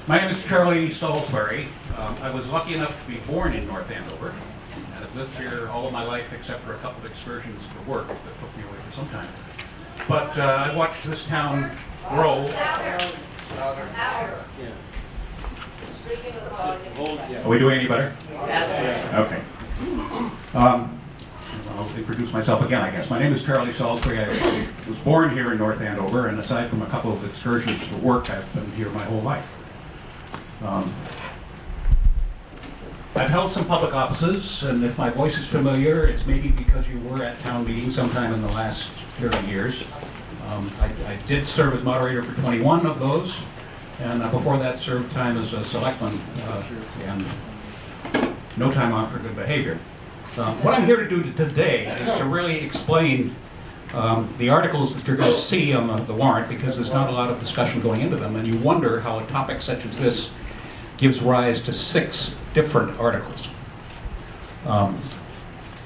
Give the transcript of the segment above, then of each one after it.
My name is Charlie Salisbury. I was lucky enough to be born in North Andover, and I've lived here all of my life except for a couple of excursions for work that took me away for some time. But I watched this town grow. Are we doing any better? Okay. I'll introduce myself again, I guess. My name is Charlie Salisbury. I was born here in North Andover, and aside from a couple of excursions for work, I've been here my whole life. I've held some public offices, and if my voice is familiar, it's maybe because you were at town meeting sometime in the last 30 years. I did serve as moderator for 21 of those, and before that served time as a selectman, and no time off for good behavior. What I'm here to do today is to really explain the articles that you're going to see on the warrant, because there's not a lot of discussion going into them, and you wonder how a topic such as this gives rise to 6 different articles.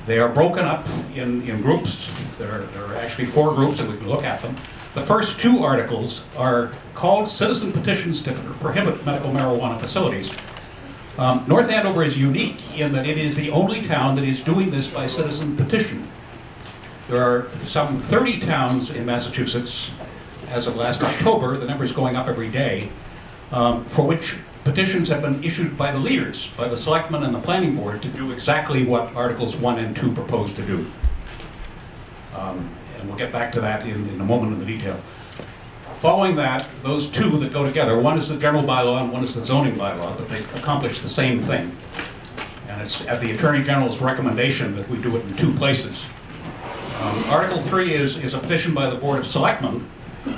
They are broken up in groups. There are actually 4 groups, and we can look at them. The first 2 articles are called citizen petitions to prohibit medical marijuana facilities. North Andover is unique in that it is the only town that is doing this by citizen petition. There are some 30 towns in Massachusetts as of last October, the number is going up every day, for which petitions have been issued by the leaders, by the selectmen and the planning board, to do exactly what Articles 1 and 2 propose to do. And we'll get back to that in a moment in the detail. Following that, those 2 that go together, one is the general bylaw and one is the zoning bylaw, but they accomplish the same thing. And it's at the Attorney General's recommendation that we do it in 2 places. Article 3 is a petition by the Board of Selectmen,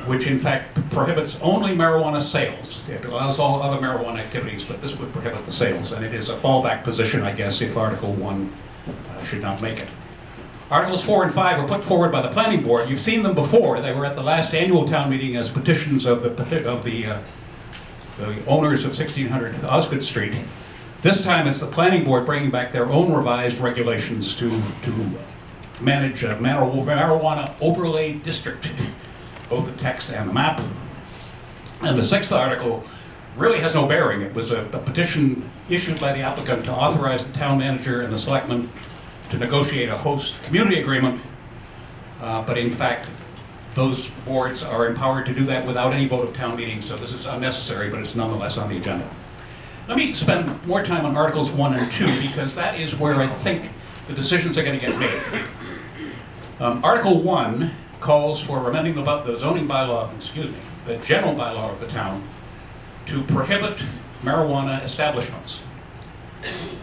which in fact prohibits only marijuana sales. It allows all other marijuana activities, but this would prohibit the sales, and it is a fallback position, I guess, if Article 1 should not make it. Articles 4 and 5 were put forward by the planning board. You've seen them before. They were at the last annual town meeting as petitions of the owners of 1600 Osgood Street. This time it's the planning board bringing back their own revised regulations to manage a marijuana overlay district, both the text and the map. And the 6th article really has no bearing. It was a petition issued by the applicant to authorize the town manager and the selectmen to negotiate a host community agreement, but in fact those boards are empowered to do that without any vote of town meeting, so this is unnecessary, but it's nonetheless on the agenda. Let me spend more time on Articles 1 and 2, because that is where I think the decisions are going to get made. Article 1 calls for amending the zoning bylaw, the general bylaw of the town, to prohibit marijuana establishments.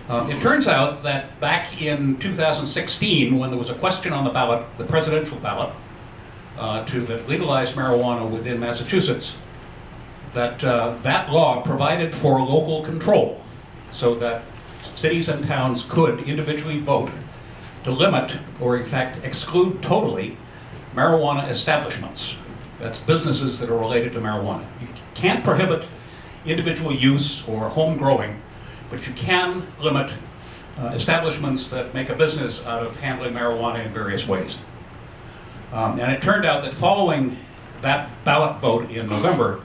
It turns out that back in 2016, when there was a question on the ballot, the presidential ballot, that legalized marijuana within Massachusetts, that law provided for local control, so that cities and towns could individually vote to limit, or in fact exclude totally, marijuana establishments. That's businesses that are related to marijuana. You can't prohibit individual use or home growing, but you can limit establishments that make a business out of handling marijuana in various ways. And it turned out that following that ballot vote in November,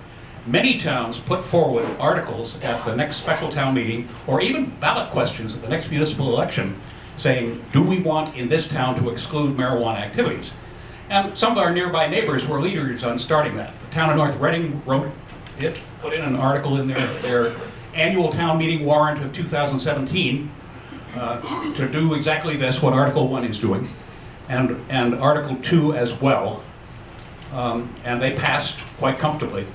many towns put forward articles at the next special town meeting, or even ballot questions at the next municipal election, saying, do we want in this town to exclude marijuana activities? And some of our nearby neighbors were leaders on starting that. The town of North Reading wrote it, put in an article in their annual town meeting warrant of 2017 to do exactly this, what Article 1 is doing, and Article 2 as well, and they passed quite comfortably.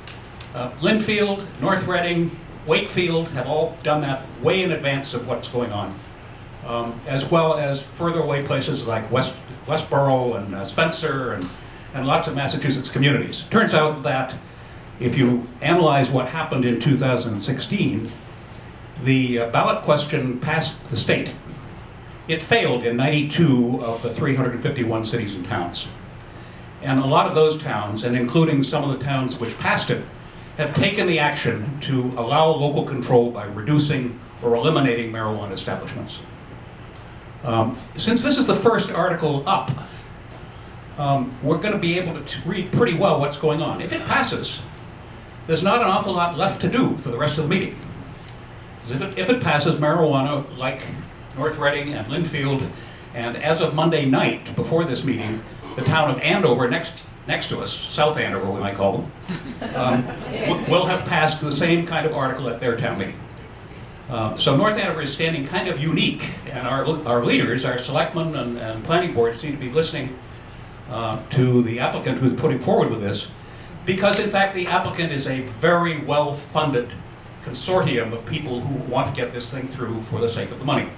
Linfield, North Reading, Wakefield have all done that way in advance of what's going on, as well as further away places like Westboro and Spencer and lots of Massachusetts communities. Turns out that if you analyze what happened in 2016, the ballot question passed the state. It failed in 92 of the 351 cities and towns. And a lot of those towns, and including some of the towns which passed it, have taken the action to allow local control by reducing or eliminating marijuana establishments. Since this is the first article up, we're going to be able to read pretty well what's going on. If it passes, there's not an awful lot left to do for the rest of the meeting. If it passes, marijuana, like North Reading and Linfield, and as of Monday night, before this meeting, the town of Andover, next to us, South Andover we might call them, will have passed the same kind of article at their town meeting. So North Andover is standing kind of unique, and our leaders, our selectmen and planning board seem to be listening to the applicant who's putting forward with this, because in fact the applicant is a very well-funded consortium of people who want to get this thing through for the sake of the money.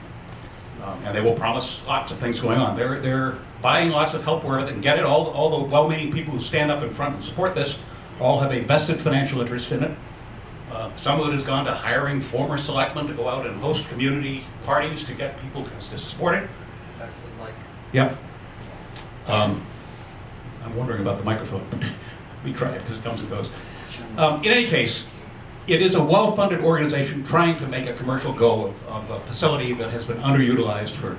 And they will promise lots of things going on. They're buying lots of help where they can get it. All the well-meaning people who stand up in front and support this all have a vested financial interest in it. Some of it has gone to hiring former selectmen to go out and host community parties to get people to support it. Yep. I'm wondering about the microphone, but we try it because it comes and goes. In any case, it is a well-funded organization trying to make a commercial go of a facility that has been underutilized for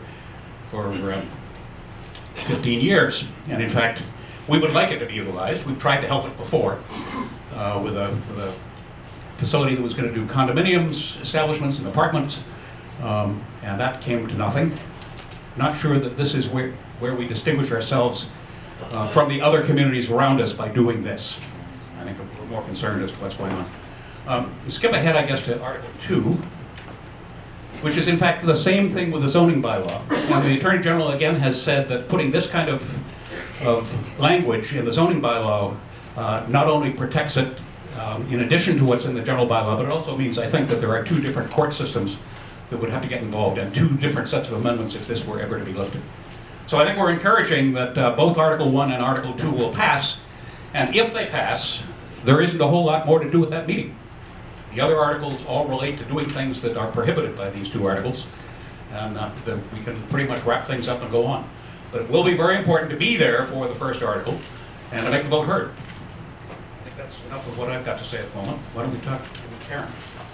15 years. And in fact, we would like it to be utilized. We've tried to help it before with a facility that was going to do condominiums, establishments, and apartments, and that came to nothing. Not sure that this is where we distinguish ourselves from the other communities around us by doing this. I think we're more concerned as to what's going on. Skip ahead, I guess, to Article 2, which is in fact the same thing with the zoning bylaw. And the Attorney General again has said that putting this kind of language in the zoning bylaw not only protects it in addition to what's in the general bylaw, but it also means, I think, that there are two different court systems that would have to get involved and two different sets of amendments if this were ever to be lifted. So I think we're encouraging that both Article 1 and Article 2 will pass, and if they pass, there isn't a whole lot more to do at that meeting. The other articles all relate to doing things that are prohibited by these two articles, and we can pretty much wrap things up and go on. But it will be very important to be there for the first article and to make the vote heard. I think that's enough of what I've got to say at the moment. Why don't we talk to Karen?